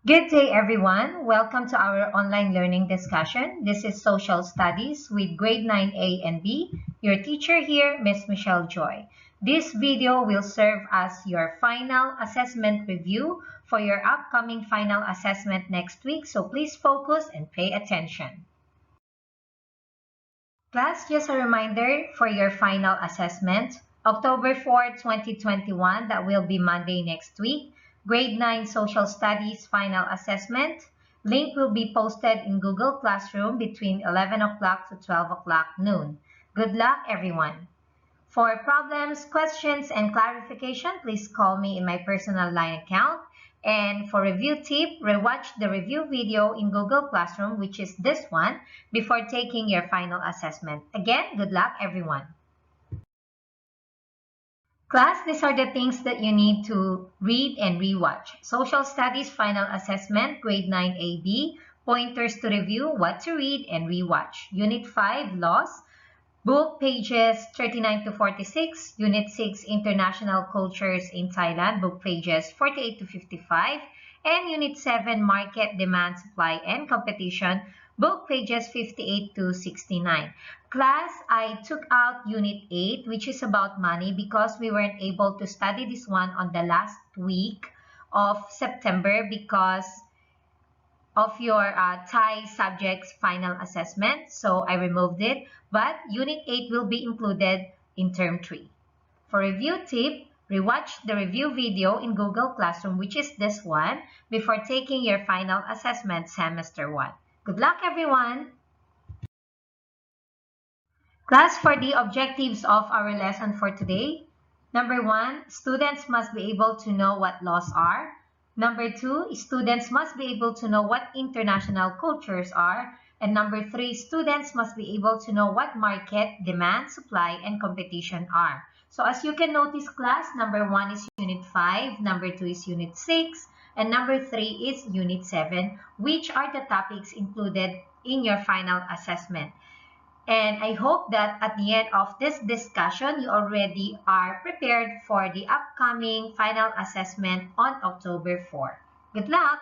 Good day, everyone. Welcome to our online learning discussion. This is Social Studies with Grade 9A and B. Your teacher here, Miss Michelle Joy. This video will serve as your final assessment review for your upcoming final assessment next week, so please focus and pay attention. Class, just a reminder for your final assessment, October 4, 2021, that will be Monday next week. Grade 9 Social Studies Final Assessment. Link will be posted in Google Classroom between 11 o'clock to 12 o'clock noon. Good luck, everyone. For problems, questions, and clarification, please call me in my personal line account. And for review tip, rewatch the review video in Google Classroom, which is this one, before taking your final assessment. Again, good luck, everyone. Class, these are the things that you need to read and rewatch. Social Studies Final Assessment, Grade 9 AB, pointers to review, what to read and rewatch. Unit 5, Laws, book pages 39 to 46. Unit 6, International Cultures in Thailand, book pages 48 to 55. And Unit 7, Market, Demand, Supply, and Competition, book pages 58 to 69. Class, I took out Unit 8, which is about money, because we weren't able to study this one on the last week of September because of your Thai subjects final assessment. So I removed it, but Unit 8 will be included in Term 3. For review tip, rewatch the review video in Google Classroom, which is this one, before taking your final assessment Semester 1. Good luck, everyone! Class, for the objectives of our lesson for today, number 1, students must be able to know what laws are. Number 2, students must be able to know what international cultures are. And number 3, students must be able to know what market, demand, supply, and competition are. So as you can notice, class, number 1 is Unit 5, number 2 is Unit 6, and number 3 is Unit 7, which are the topics included in your final assessment. And I hope that at the end of this discussion, you already are prepared for the upcoming final assessment on October 4. Good luck!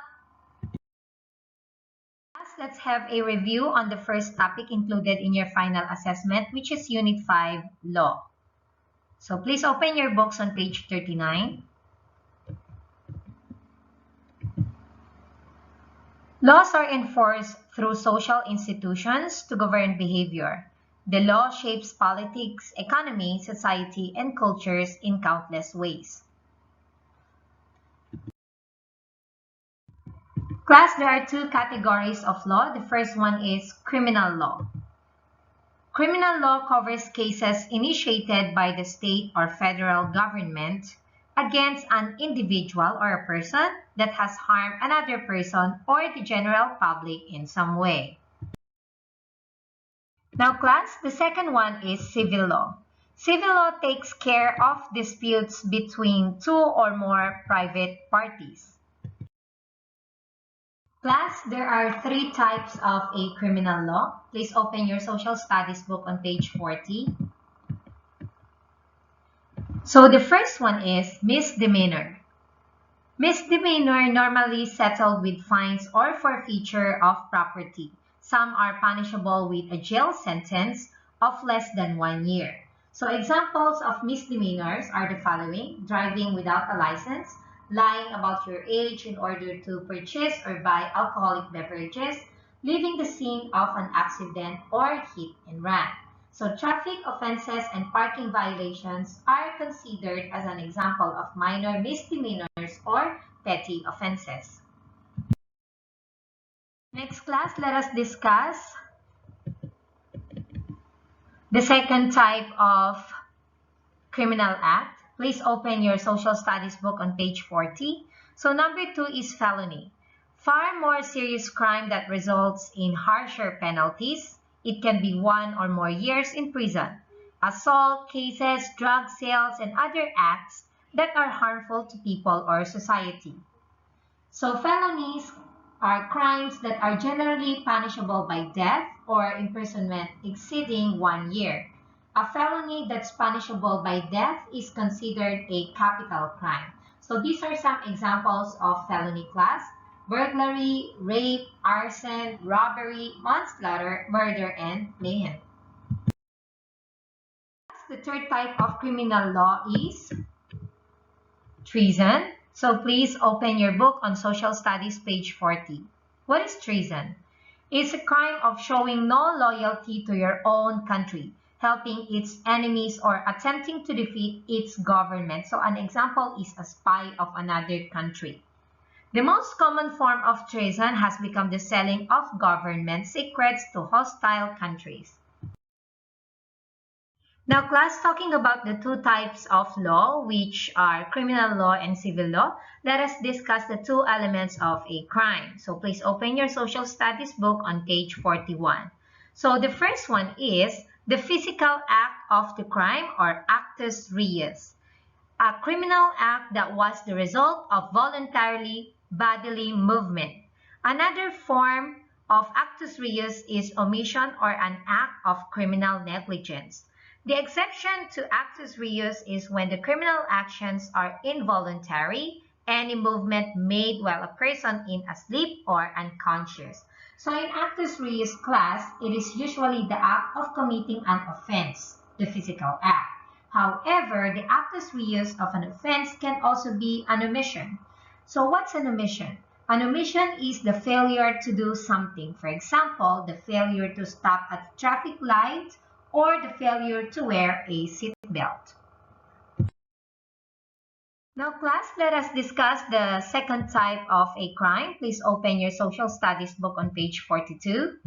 Let's have a review on the first topic included in your final assessment, which is Unit 5, Law. So please open your books on page 39. Laws are enforced through social institutions to govern behavior. The law shapes politics, economy, society, and cultures in countless ways. Class, there are two categories of law. The first one is criminal law. Criminal law covers cases initiated by the state or federal government against an individual or a person that has harmed another person or the general public in some way. Now, class, the second one is civil law. Civil law takes care of disputes between two or more private parties. Class, there are three types of a criminal law. Please open your social studies book on page 40. So the first one is misdemeanor. Misdemeanor normally settled with fines or forfeiture of property. Some are punishable with a jail sentence of less than 1 year. So examples of misdemeanors are the following: driving without a license, lying about your age in order to purchase or buy alcoholic beverages, leaving the scene of an accident or hit and run. So traffic offenses and parking violations are considered as an example of minor misdemeanors or petty offenses. Next class, let us discuss the second type of criminal act. Please open your social studies book on page 40. So number 2 is felony. Far more serious crime that results in harsher penalties. It can be 1 or more years in prison. Assault cases, drug sales, and other acts that are harmful to people or society. So felonies are crimes that are generally punishable by death or imprisonment exceeding 1 year. A felony that's punishable by death is considered a capital crime. So these are some examples of felony class. burglary, rape, arson, robbery, manslaughter, murder, and mayhem. The third type of criminal law is treason. So please open your book on Social Studies, page 40. What is treason? It's a crime of showing no loyalty to your own country, helping its enemies, or attempting to defeat its government. So an example is a spy of another country. The most common form of treason has become the selling of government secrets to hostile countries. Now, class, talking about the two types of law, which are criminal law and civil law, let us discuss the two elements of a crime. So please open your social studies book on page 41. So the first one is the physical act of the crime, or actus reus, a criminal act that was the result of voluntarily bodily movement. Another form of actus reus is omission, or an act of criminal negligence. The exception to actus reus is when the criminal actions are involuntary, any movement made while a person is asleep or unconscious. So in actus reus class, it is usually the act of committing an offense, the physical act. However, the actus reus of an offense can also be an omission. So what's an omission? An omission is the failure to do something. For example, the failure to stop at a traffic light, or the failure to wear a seat belt. Now, class, let us discuss the second type of a crime. Please open your social studies book on page 42.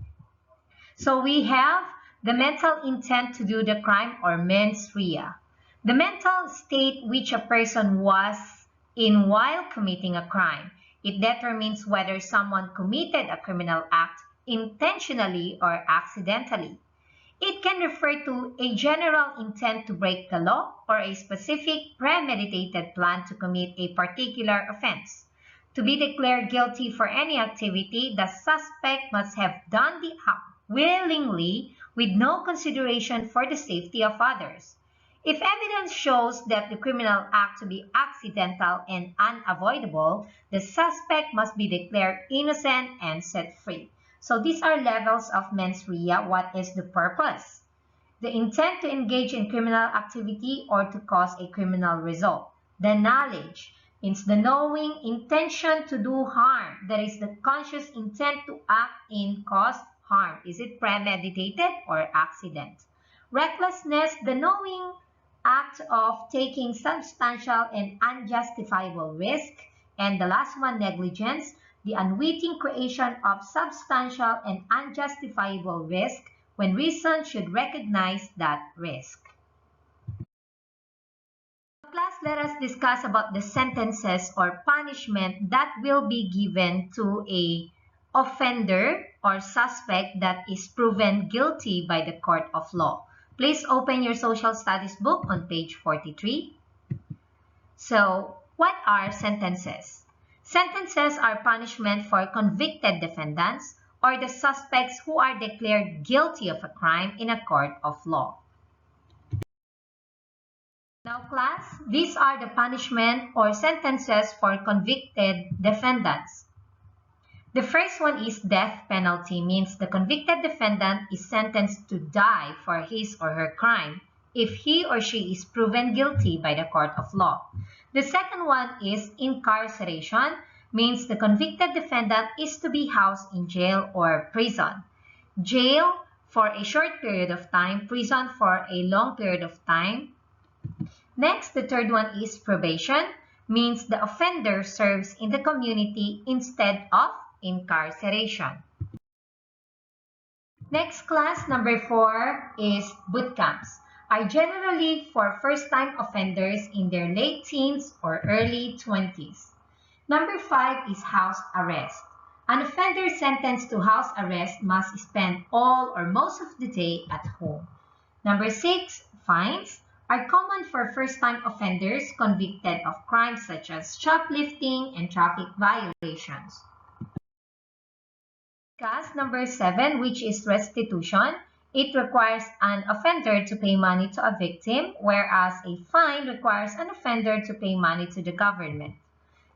So we have the mental intent to do the crime, or mens rea. The mental state which a person was in while committing a crime. It determines whether someone committed a criminal act intentionally or accidentally. It can refer to a general intent to break the law, or a specific premeditated plan to commit a particular offense. To be declared guilty for any activity, the suspect must have done the act willingly with no consideration for the safety of others. If evidence shows that the criminal act to be accidental and unavoidable, the suspect must be declared innocent and set free. So these are levels of mens rea. What is the purpose? The intent to engage in criminal activity or to cause a criminal result. The knowledge means the knowing intention to do harm. That is the conscious intent to act and cause harm. Is it premeditated or accident? Recklessness, the knowing act of taking substantial and unjustifiable risk. And the last one, negligence, the unwitting creation of substantial and unjustifiable risk when reason should recognize that risk. Class, let us discuss about the sentences or punishment that will be given to a offender or suspect that is proven guilty by the court of law. Please open your social studies book on page 43. So, what are sentences? Sentences are punishment for convicted defendants or the suspects who are declared guilty of a crime in a court of law. Now, class, these are the punishment or sentences for convicted defendants. The first one is death penalty, means the convicted defendant is sentenced to die for his or her crime if he or she is proven guilty by the court of law. The second one is incarceration, means the convicted defendant is to be housed in jail or prison. Jail for a short period of time, prison for a long period of time. Next, the third one is probation, means the offender serves in the community instead of incarceration. Next, class, number 4 is boot camps, are generally for first-time offenders in their late teens or early 20s. Number 5 is house arrest. An offender sentenced to house arrest must spend all or most of the day at home. Number 6, fines are common for first-time offenders convicted of crimes such as shoplifting and traffic violations. Class number 7, which is restitution. It requires an offender to pay money to a victim, whereas a fine requires an offender to pay money to the government.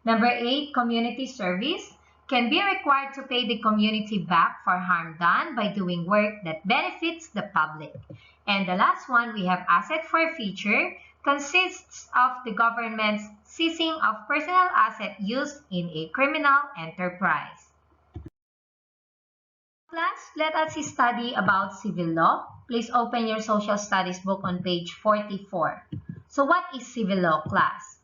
Number 8, community service. can be required to pay the community back for harm done by doing work that benefits the public. And the last one, we have asset forfeiture, consists of the government's seizing of personal asset used in a criminal enterprise. Class, let us study about civil law. Please open your social studies book on page 44. So what is civil law, class?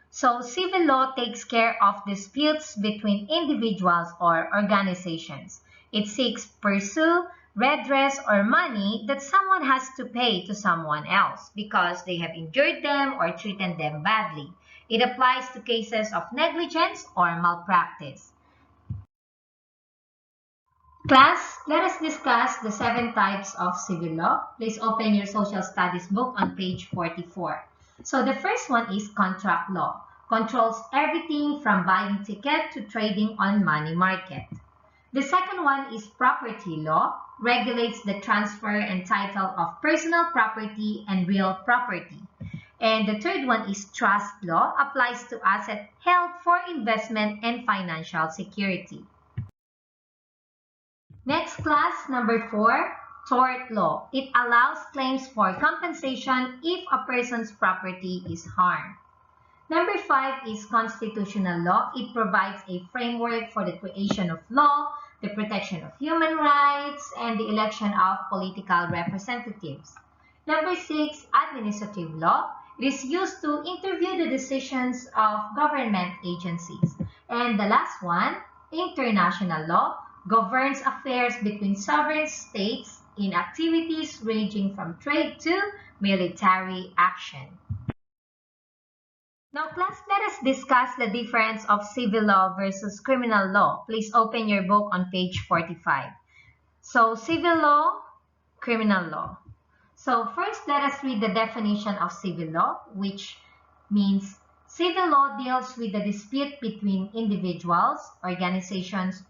So civil law takes care of disputes between individuals or organizations. It seeks pursue, redress, or money that someone has to pay to someone else because they have injured them or treated them badly. It applies to cases of negligence or malpractice. Class, let us discuss the 7 types of civil law. Please open your social studies book on page 44. So the first one is contract law. Controls everything from buying ticket to trading on money market. The second one is property law. Regulates the transfer and title of personal property and real property. And the third one is trust law. Applies to assets held for investment and financial security. Next class, number 4, tort law. It allows claims for compensation if a person's property is harmed. Number 5 is constitutional law. It provides a framework for the creation of law, the protection of human rights, and the election of political representatives. Number 6, administrative law. It is used to interview the decisions of government agencies. And the last one, international law, governs affairs between sovereign states in activities ranging from trade to military action. Now, class, let us discuss the difference of civil law versus criminal law. Please open your book on page 45. So, civil law, criminal law. So, first, let us read the definition of civil law, which means civil law deals with the dispute between individuals, organizations,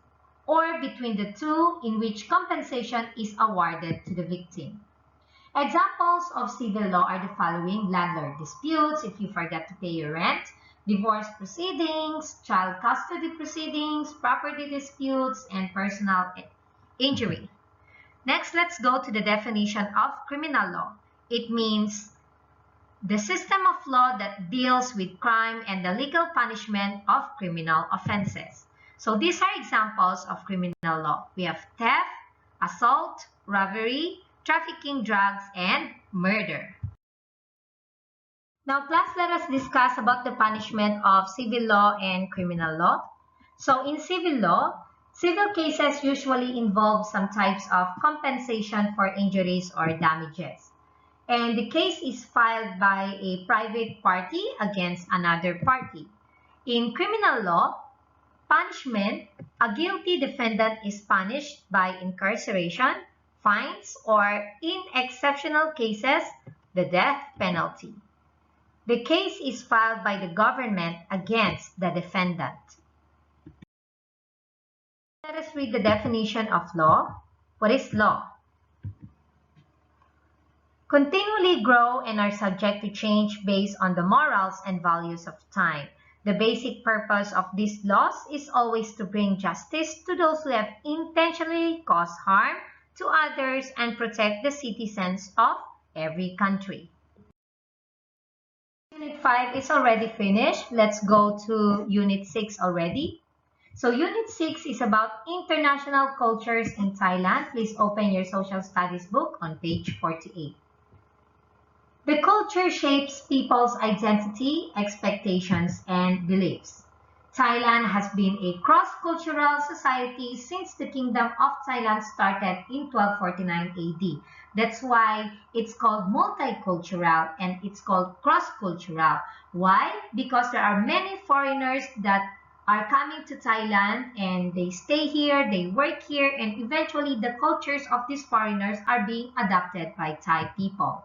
or between the two in which compensation is awarded to the victim. Examples of civil law are the following: landlord disputes, if you forget to pay your rent, divorce proceedings, child custody proceedings, property disputes, and personal injury. Next, let's go to the definition of criminal law. It means the system of law that deals with crime and the legal punishment of criminal offenses. So these are examples of criminal law. We have theft, assault, robbery, trafficking drugs, and murder. Now, class, let us discuss about the punishment of civil law and criminal law. So in civil law, civil cases usually involve some types of compensation for injuries or damages. And the case is filed by a private party against another party. In criminal law, punishment, a guilty defendant is punished by incarceration, fines, or in exceptional cases, the death penalty. The case is filed by the government against the defendant. Let us read the definition of law. What is law? Continually grow and are subject to change based on the morals and values of time. The basic purpose of these laws is always to bring justice to those who have intentionally caused harm to others and protect the citizens of every country. Unit 5 is already finished. Let's go to Unit 6 already. So Unit 6 is about international cultures in Thailand. Please open your social studies book on page 48. The culture shapes people's identity, expectations, and beliefs. Thailand has been a cross-cultural society since the Kingdom of Thailand started in 1249 AD. That's why it's called multicultural and it's called cross-cultural. Why? Because there are many foreigners that are coming to Thailand and they stay here, they work here, and eventually the cultures of these foreigners are being adopted by Thai people.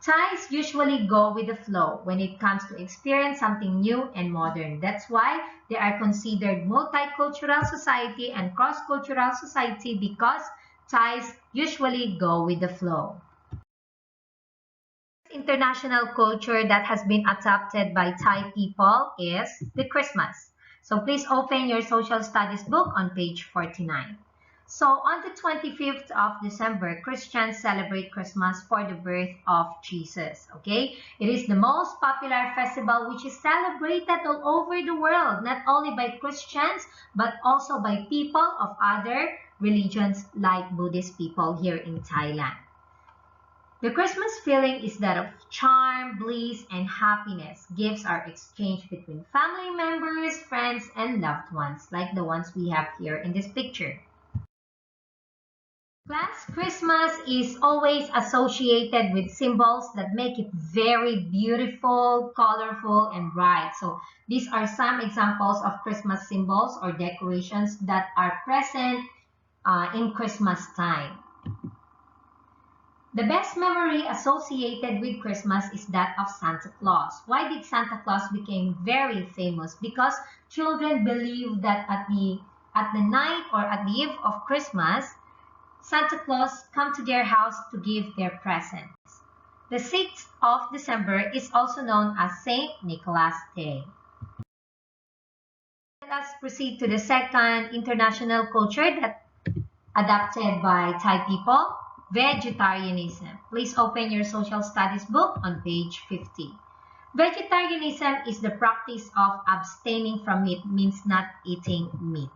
Thais usually go with the flow when it comes to experience something new and modern. That's why they are considered multicultural society and cross-cultural society, because Thais usually go with the flow. International culture that has been adopted by Thai people is the Christmas. So please open your social studies book on page 49. So on the 25th of December, Christians celebrate Christmas for the birth of Jesus, okay? It is the most popular festival which is celebrated all over the world, not only by Christians, but also by people of other religions like Buddhist people here in Thailand. The Christmas feeling is that of charm, bliss, and happiness. Gifts are exchanged between family members, friends, and loved ones, like the ones we have here in this picture. Class, Christmas is always associated with symbols that make it very beautiful, colorful, and bright. So these are some examples of Christmas symbols or decorations that are present in Christmas time. The best memory associated with Christmas is that of Santa Claus. Why did Santa Claus become very famous? Because children believe that at the night or at the eve of Christmas, Santa Claus come to their house to give their presents. The 6th of December is also known as Saint Nicholas Day. Let us proceed to the second international culture that adopted by Thai people, vegetarianism. Please open your social studies book on page 50. Vegetarianism is the practice of abstaining from meat, means not eating meat.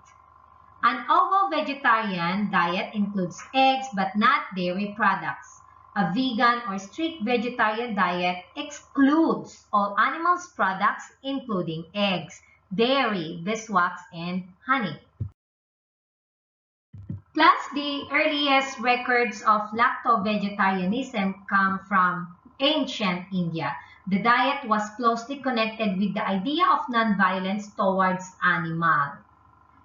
An ovo-vegetarian diet includes eggs but not dairy products. A vegan or strict vegetarian diet excludes all animal products including eggs, dairy, beeswax, and honey. Plus, the earliest records of lacto-vegetarianism come from ancient India. The diet was closely connected with the idea of nonviolence towards animals.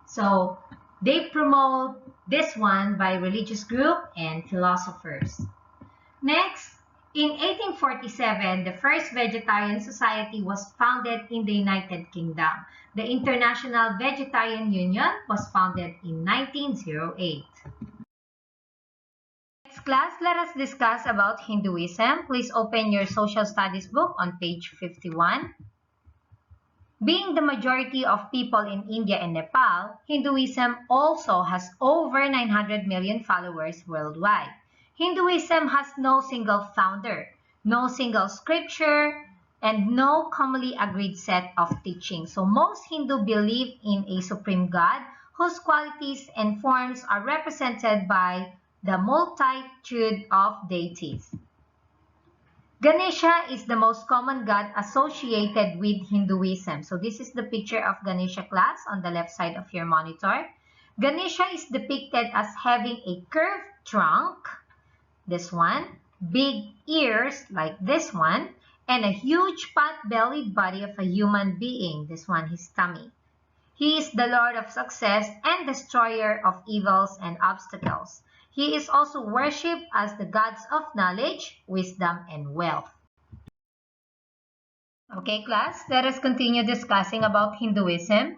So, they promote this one by religious group and philosophers. Next, in 1847, the first vegetarian society was founded in the United Kingdom. The International Vegetarian Union was founded in 1908. Next class, let us discuss about Hinduism. Please open your social studies book on page 51. Being the majority of people in India and Nepal, Hinduism also has over 900 million followers worldwide. Hinduism has no single founder, no single scripture, and no commonly agreed set of teachings. So most Hindu believe in a supreme God whose qualities and forms are represented by the multitude of deities. Ganesha is the most common god associated with Hinduism. So this is the picture of Ganesha class on the left side of your monitor. Ganesha is depicted as having a curved trunk, this one, big ears like this one, and a huge pot-bellied body of a human being, this one, his tummy. He is the Lord of success and destroyer of evils and obstacles. He is also worshipped as the gods of knowledge, wisdom, and wealth. Okay, class, let us continue discussing about Hinduism.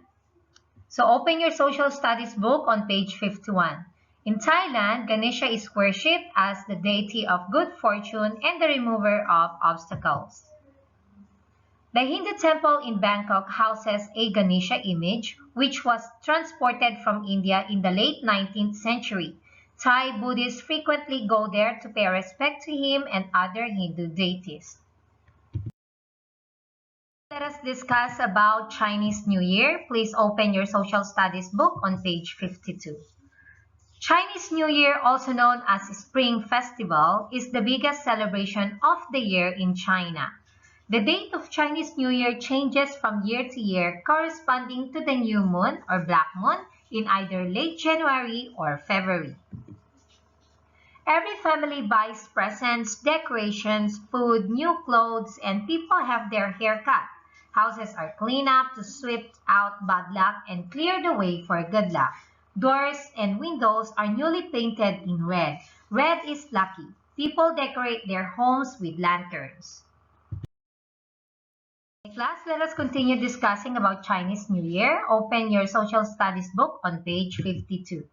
So open your social studies book on page 51. In Thailand, Ganesha is worshipped as the deity of good fortune and the remover of obstacles. The Hindu temple in Bangkok houses a Ganesha image, which was transported from India in the late 19th century. Thai Buddhists frequently go there to pay respect to him and other Hindu deities. Let us discuss about Chinese New Year. Please open your social studies book on page 52. Chinese New Year, also known as Spring Festival, is the biggest celebration of the year in China. The date of Chinese New Year changes from year to year corresponding to the new moon or black moon in either late January or February. Every family buys presents, decorations, food, new clothes, and people have their hair cut. Houses are cleaned up to sweep out bad luck and clear the way for good luck. Doors and windows are newly painted in red. Red is lucky. People decorate their homes with lanterns. Class, let us continue discussing about Chinese New Year. Open your social studies book on page 52.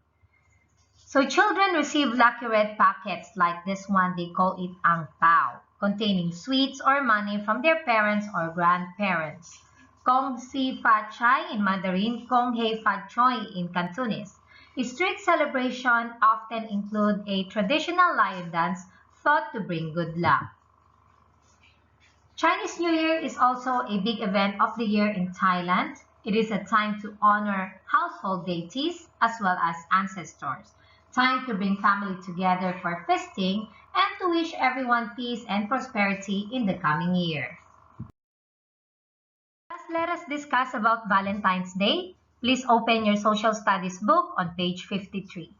So children receive lucky red packets like this one. They call it ang pao, containing sweets or money from their parents or grandparents. Kong Si Fa Chai in Mandarin, Kong Hei Fa Choi in Cantonese. Street celebrations often include a traditional lion dance thought to bring good luck. Chinese New Year is also a big event of the year in Thailand. It is a time to honor household deities as well as ancestors. Time to bring family together for feasting and to wish everyone peace and prosperity in the coming year. Let us discuss about Valentine's Day. Please open your social studies book on page 53.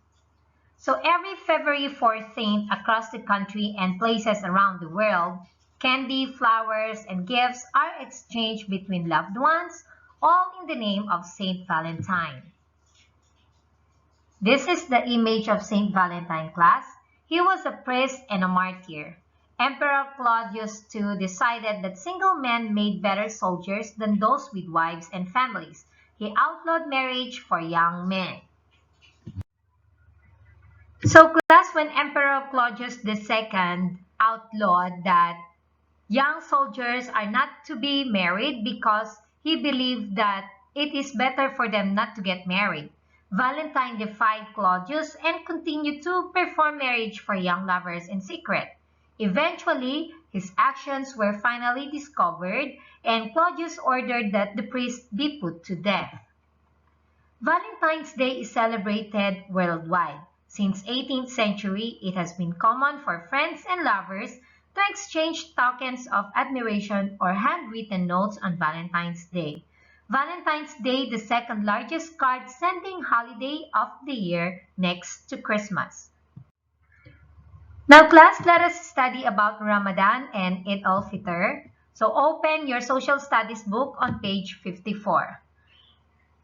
So every February 14th across the country and places around the world, candy, flowers, and gifts are exchanged between loved ones, all in the name of Saint Valentine. This is the image of Saint Valentine, class. He was a priest and a martyr. Emperor Claudius II decided that single men made better soldiers than those with wives and families. He outlawed marriage for young men. So class, when Emperor Claudius II outlawed that young soldiers are not to be married because he believed that it is better for them not to get married, Valentine defied Claudius and continued to perform marriage for young lovers in secret. Eventually, his actions were finally discovered and Claudius ordered that the priest be put to death. Valentine's Day is celebrated worldwide. Since 18th century, it has been common for friends and lovers to exchange tokens of admiration or handwritten notes on Valentine's Day. Valentine's Day, the second largest card sending holiday of the year next to Christmas. Now class, let us study about Ramadan and Eid al-Fitr. So open your social studies book on page 54.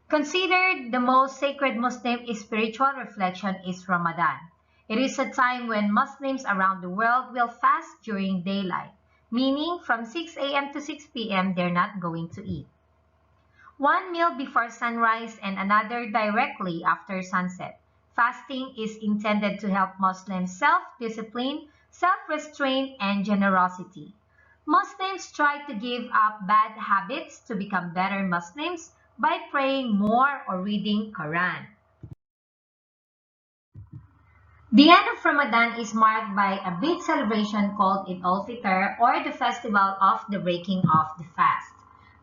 Considered the most sacred Muslim spiritual reflection is Ramadan. It is a time when Muslims around the world will fast during daylight, meaning from 6 a.m. to 6 p.m. they're not going to eat. One meal before sunrise and another directly after sunset. Fasting is intended to help Muslims self-discipline, self-restraint, and generosity. Muslims try to give up bad habits to become better Muslims by praying more or reading Quran. The end of Ramadan is marked by a big celebration called Eid al-Fitr, or the festival of the breaking of the fast.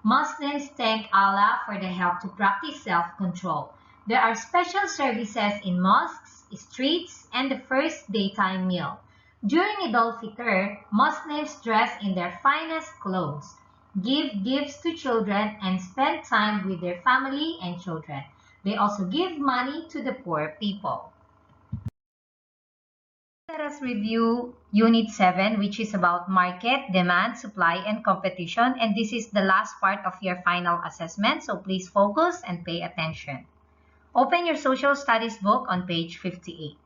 Muslims thank Allah for the help to practice self-control. There are special services in mosques, streets, and the first daytime meal. During Eid al-Fitr, Muslims dress in their finest clothes, give gifts to children, and spend time with their family and children. They also give money to the poor people. Let us review Unit 7, which is about market, demand, supply, and competition. And this is the last part of your final assessment, so please focus and pay attention. Open your social studies book on page 58.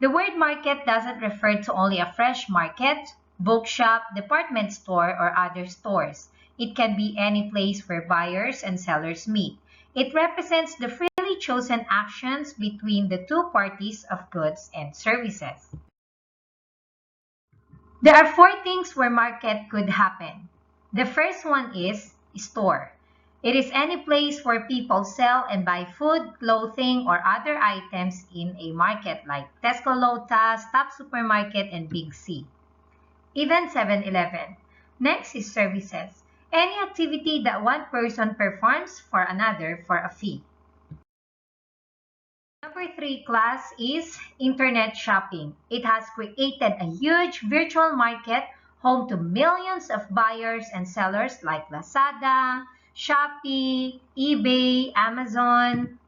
The word market doesn't refer to only a fresh market, bookshop, department store, or other stores. It can be any place where buyers and sellers meet. It represents the freely chosen actions between the two parties of goods and services. There are four things where market could happen. The first one is store. It is any place where people sell and buy food, clothing, or other items in a market like Tesco Lotus, Top Supermarket, and Big C. Even 7-Eleven. Next is services. Any activity that one person performs for another for a fee. Number 3 class is internet shopping. It has created a huge virtual market home to millions of buyers and sellers like Lazada, Shopee, eBay, Amazon.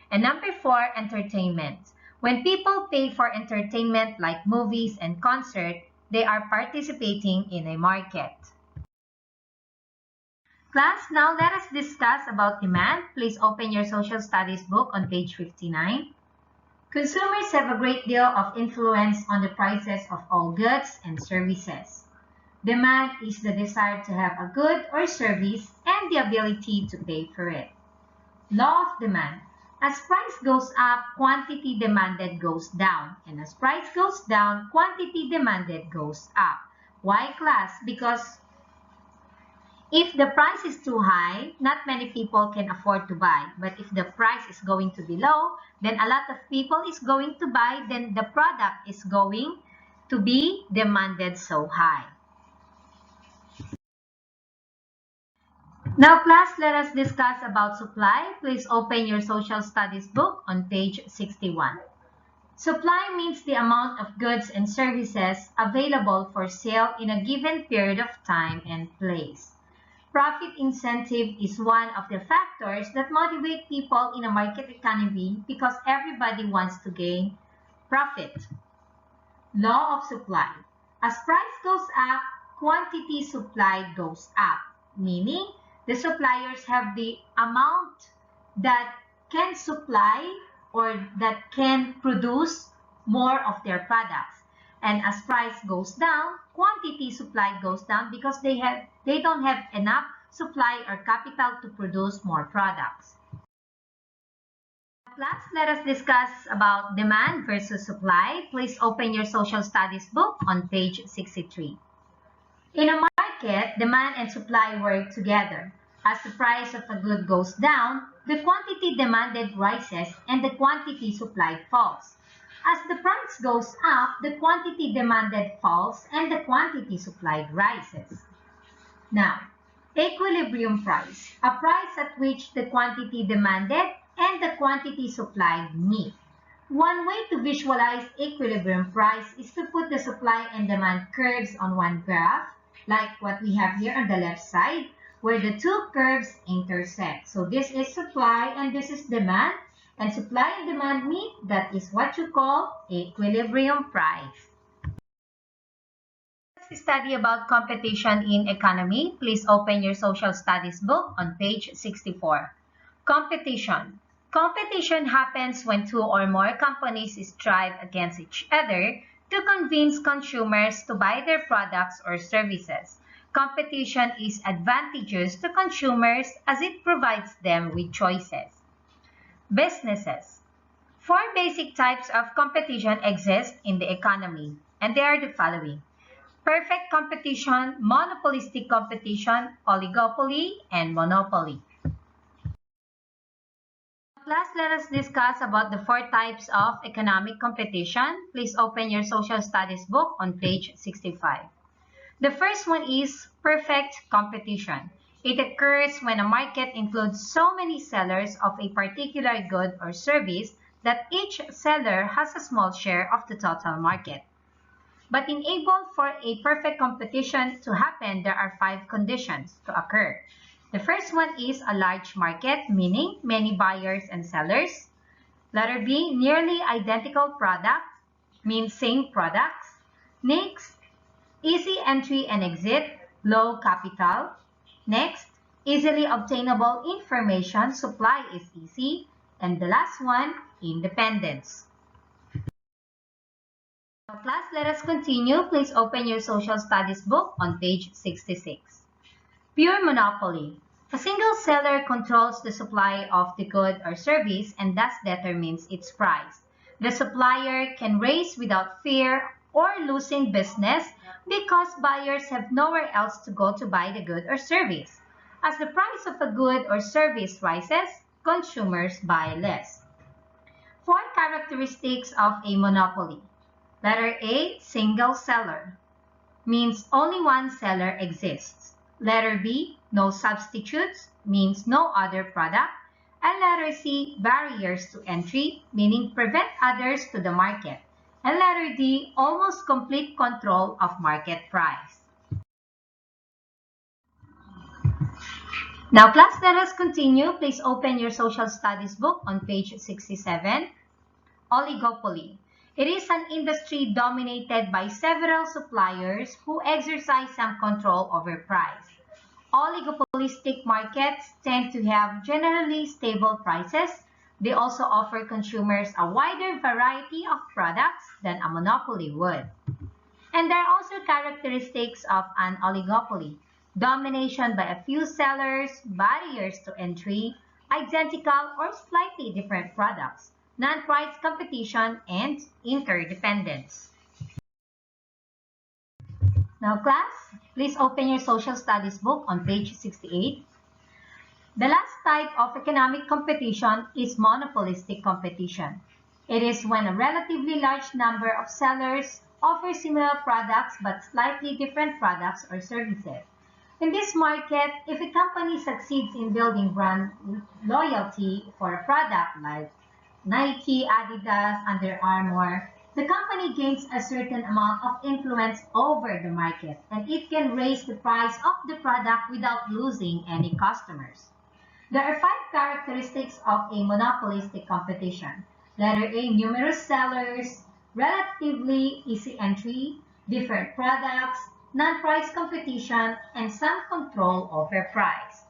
And number 4, entertainment. When people pay for entertainment like movies and concerts, they are participating in a market. Class, now let us discuss about demand. Please open your social studies book on page 59. Consumers have a great deal of influence on the prices of all goods and services. Demand is the desire to have a good or service and the ability to pay for it. Law of demand. As price goes up, quantity demanded goes down. And as price goes down, quantity demanded goes up. Why, class? Because If the price is too high, not many people can afford to buy. But if the price is going to be low, then a lot of people is going to buy, then the product is going to be demanded so high. Now class, let us discuss about supply. Please open your social studies book on page 61. Supply means the amount of goods and services available for sale in a given period of time and place. Profit incentive is one of the factors that motivate people in a market economy because everybody wants to gain profit. Law of supply. As price goes up, quantity supplied goes up, meaning the suppliers have the amount that can supply or that can produce more of their products. And as price goes down, quantity supplied goes down because they don't have enough supply or capital to produce more products. Class, let us discuss about demand versus supply. Please open your social studies book on page 63. In a market, demand and supply work together. As the price of a good goes down, the quantity demanded rises and the quantity supplied falls. As the price goes up, the quantity demanded falls and the quantity supplied rises. Now, equilibrium price, a price at which the quantity demanded and the quantity supplied meet. One way to visualize equilibrium price is to put the supply and demand curves on one graph, like what we have here on the left side, where the two curves intersect. So this is supply and this is demand, and supply and demand meet. That is what you call equilibrium price. Let's study about competition in economy. Please open your social studies book on page 64. Competition. Competition happens when two or more companies strive against each other to convince consumers to buy their products or services. Competition is advantageous to consumers as it provides them with choices. Businesses. Four basic types of competition exist in the economy, and they are the following: perfect competition, monopolistic competition, oligopoly, and monopoly. Class, let us discuss about the four types of economic competition. Please open your social studies book on page 65. The first one is perfect competition. It occurs when a market includes so many sellers of a particular good or service that each seller has a small share of the total market. But in able for a perfect competition to happen, there are 5 conditions to occur. The first one is a large market, meaning many buyers and sellers. Letter B, nearly identical product, means same products. Next, easy entry and exit, low capital. Next, easily obtainable information, supply is easy. And the last one, independence. Now, class, let us continue. Please open your social studies book on page 66. Pure monopoly. A single seller controls the supply of the good or service and thus determines its price. The supplier can raise without fear or losing business because buyers have nowhere else to go to buy the good or service. As the price of a good or service rises, consumers buy less. 4 characteristics of a monopoly. Letter A, single seller, means only one seller exists. Letter B, no substitutes, means no other product. And letter C, barriers to entry, meaning prevent others to the market. And letter D, almost complete control of market price. Now class, let us continue. Please open your social studies book on page 67. Oligopoly. It is an industry dominated by several suppliers who exercise some control over price. Oligopolistic markets tend to have generally stable prices. They also offer consumers a wider variety of products than a monopoly would. And there are also characteristics of an oligopoly: domination by a few sellers, barriers to entry, identical or slightly different products, non-price competition, and interdependence. Now class, Please open your social studies book on page 68. The last type of economic competition is monopolistic competition. It is when a relatively large number of sellers offer similar products but slightly different products or services. In this market, if a company succeeds in building brand loyalty for a product like Nike, Adidas, Under Armour, the company gains a certain amount of influence over the market, and it can raise the price of the product without losing any customers. There are five characteristics of a monopolistic competition. Letter A, numerous sellers, relatively easy entry, different products, non-price competition, and some control over price.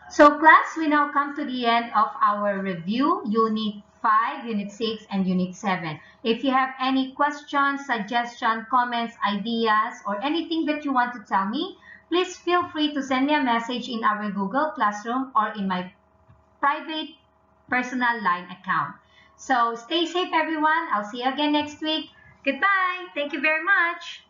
So class, we now come to the end of our review, Unit 5, Unit 6, and Unit 7. If you have any questions, suggestions, comments, ideas, or anything that you want to tell me, please feel free to send me a message in our Google Classroom or in my private personal line account. So stay safe, everyone. I'll see you again next week. Goodbye. Thank you very much.